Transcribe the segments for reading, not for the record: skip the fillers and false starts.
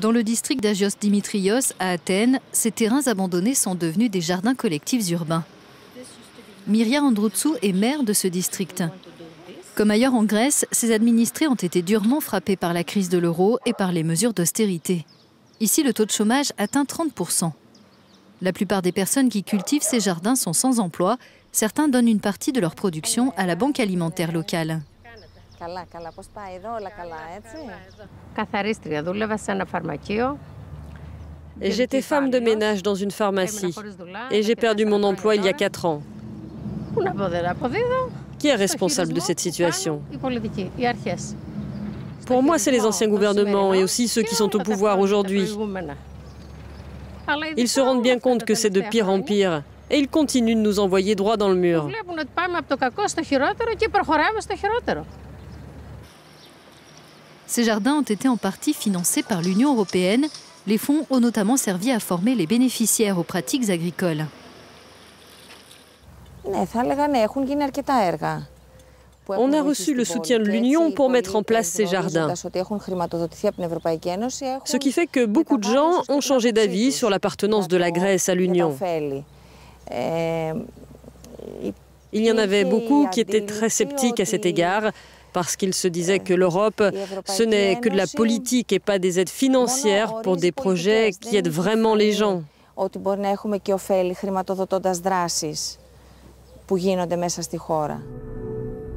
Dans le district d'Agios Dimitrios, à Athènes, ces terrains abandonnés sont devenus des jardins collectifs urbains. Miria Androutsou est maire de ce district. Comme ailleurs en Grèce, ses administrés ont été durement frappés par la crise de l'euro et par les mesures d'austérité. Ici, le taux de chômage atteint 30%. La plupart des personnes qui cultivent ces jardins sont sans emploi. Certains donnent une partie de leur production à la banque alimentaire locale. J'étais femme de ménage dans une pharmacie et j'ai perdu mon emploi il y a 4 ans. Qui est responsable de cette situation? Pour moi, c'est les anciens gouvernements et aussi ceux qui sont au pouvoir aujourd'hui. Ils se rendent bien compte que c'est de pire en pire et ils continuent de nous envoyer droit dans le mur. Ces jardins ont été en partie financés par l'Union européenne. Les fonds ont notamment servi à former les bénéficiaires aux pratiques agricoles. On a reçu le soutien de l'Union pour mettre en place ces jardins. Ce qui fait que beaucoup de gens ont changé d'avis sur l'appartenance de la Grèce à l'Union. Il y en avait beaucoup qui étaient très sceptiques à cet égard, parce qu'ils se disaient que l'Europe, ce n'est que de la politique et pas des aides financières pour des projets qui aident vraiment les gens.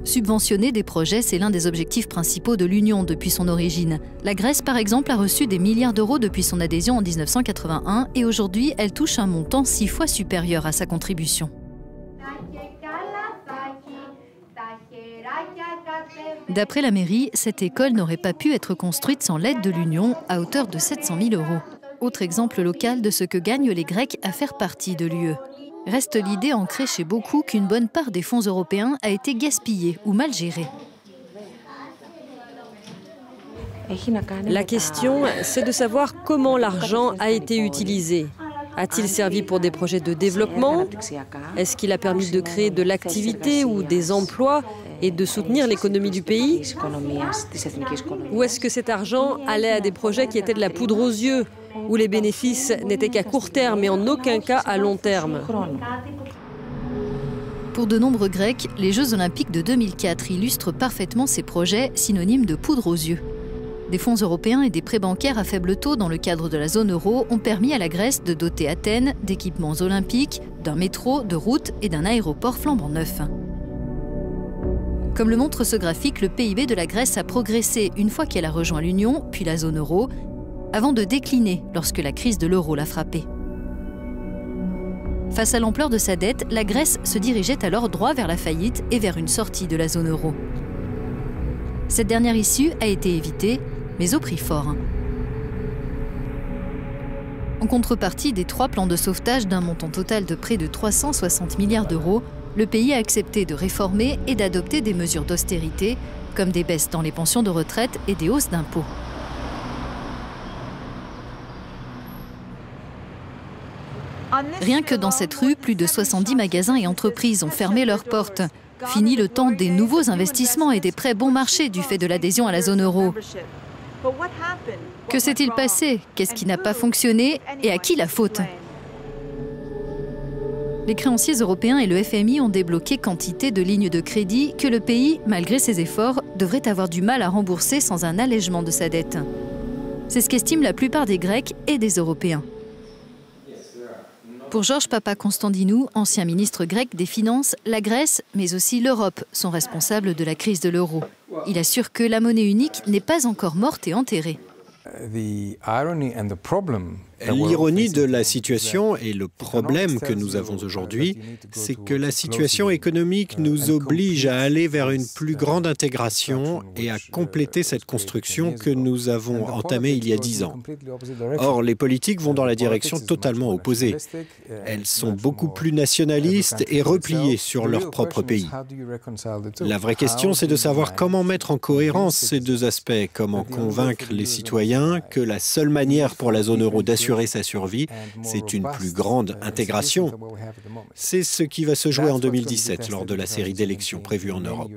Subventionner des projets, c'est l'un des objectifs principaux de l'Union depuis son origine. La Grèce, par exemple, a reçu des milliards d'euros depuis son adhésion en 1981 et aujourd'hui, elle touche un montant 6 fois supérieur à sa contribution. D'après la mairie, cette école n'aurait pas pu être construite sans l'aide de l'Union à hauteur de 700 000 euros. Autre exemple local de ce que gagnent les Grecs à faire partie de l'UE. Reste l'idée ancrée chez beaucoup qu'une bonne part des fonds européens a été gaspillée ou mal gérée. La question, c'est de savoir comment l'argent a été utilisé. A-t-il servi pour des projets de développement? Est-ce qu'il a permis de créer de l'activité ou des emplois et de soutenir l'économie du pays? Ou est-ce que cet argent allait à des projets qui étaient de la poudre aux yeux, où les bénéfices n'étaient qu'à court terme et en aucun cas à long terme? Pour de nombreux Grecs, les Jeux Olympiques de 2004 illustrent parfaitement ces projets synonymes de poudre aux yeux. Des fonds européens et des prêts bancaires à faible taux dans le cadre de la zone euro ont permis à la Grèce de doter Athènes d'équipements olympiques, d'un métro, de routes et d'un aéroport flambant neuf. Comme le montre ce graphique, le PIB de la Grèce a progressé une fois qu'elle a rejoint l'Union, puis la zone euro, avant de décliner lorsque la crise de l'euro l'a frappée. Face à l'ampleur de sa dette, la Grèce se dirigeait alors droit vers la faillite et vers une sortie de la zone euro. Cette dernière issue a été évitée, mais au prix fort. En contrepartie des 3 plans de sauvetage d'un montant total de près de 360 milliards d'euros, le pays a accepté de réformer et d'adopter des mesures d'austérité, comme des baisses dans les pensions de retraite et des hausses d'impôts. Rien que dans cette rue, plus de 70 magasins et entreprises ont fermé leurs portes. Fini le temps des nouveaux investissements et des prêts bon marché du fait de l'adhésion à la zone euro. Que s'est-il passé? Qu'est-ce qui n'a pas fonctionné? Et à qui la faute? Les créanciers européens et le FMI ont débloqué quantité de lignes de crédit que le pays, malgré ses efforts, devrait avoir du mal à rembourser sans un allègement de sa dette. C'est ce qu'estiment la plupart des Grecs et des Européens. Pour Georges Papakonstantinou, ancien ministre grec des Finances, la Grèce, mais aussi l'Europe, sont responsables de la crise de l'euro. Il assure que la monnaie unique n'est pas encore morte et enterrée. L'ironie de la situation et le problème que nous avons aujourd'hui, c'est que la situation économique nous oblige à aller vers une plus grande intégration et à compléter cette construction que nous avons entamée il y a 10 ans. Or, les politiques vont dans la direction totalement opposée. Elles sont beaucoup plus nationalistes et repliées sur leur propre pays. La vraie question, c'est de savoir comment mettre en cohérence ces deux aspects, comment convaincre les citoyens que la seule manière pour la zone euro d'assurer sa survie, c'est une plus grande intégration. C'est ce qui va se jouer en 2017 lors de la série d'élections prévues en Europe.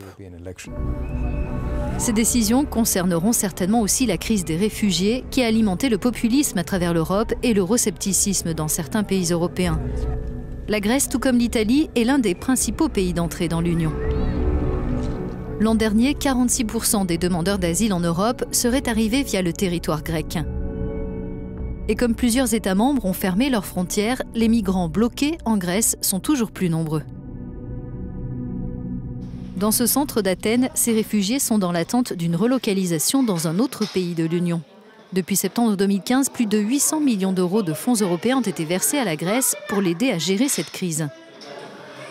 Ces décisions concerneront certainement aussi la crise des réfugiés qui a alimenté le populisme à travers l'Europe et l'euroscepticisme dans certains pays européens. La Grèce, tout comme l'Italie, est l'un des principaux pays d'entrée dans l'Union. L'an dernier, 46% des demandeurs d'asile en Europe seraient arrivés via le territoire grec. Et comme plusieurs États membres ont fermé leurs frontières, les migrants bloqués en Grèce sont toujours plus nombreux. Dans ce centre d'Athènes, ces réfugiés sont dans l'attente d'une relocalisation dans un autre pays de l'Union. Depuis septembre 2015, plus de 800 millions d'euros de fonds européens ont été versés à la Grèce pour l'aider à gérer cette crise.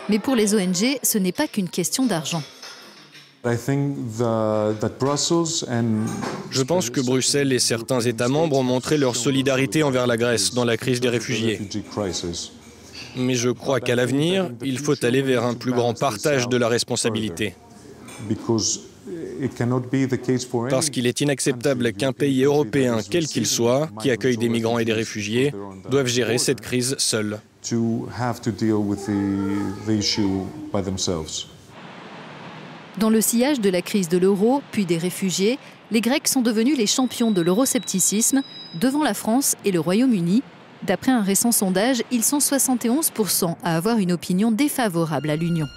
Mais pour les ONG, ce n'est pas qu'une question d'argent. Je pense que Bruxelles et certains États membres ont montré leur solidarité envers la Grèce dans la crise des réfugiés. Mais je crois qu'à l'avenir, il faut aller vers un plus grand partage de la responsabilité. Parce qu'il est inacceptable qu'un pays européen, quel qu'il soit, qui accueille des migrants et des réfugiés, doive gérer cette crise seul. Dans le sillage de la crise de l'euro, puis des réfugiés, les Grecs sont devenus les champions de l'euroscepticisme devant la France et le Royaume-Uni. D'après un récent sondage, ils sont 71% à avoir une opinion défavorable à l'Union.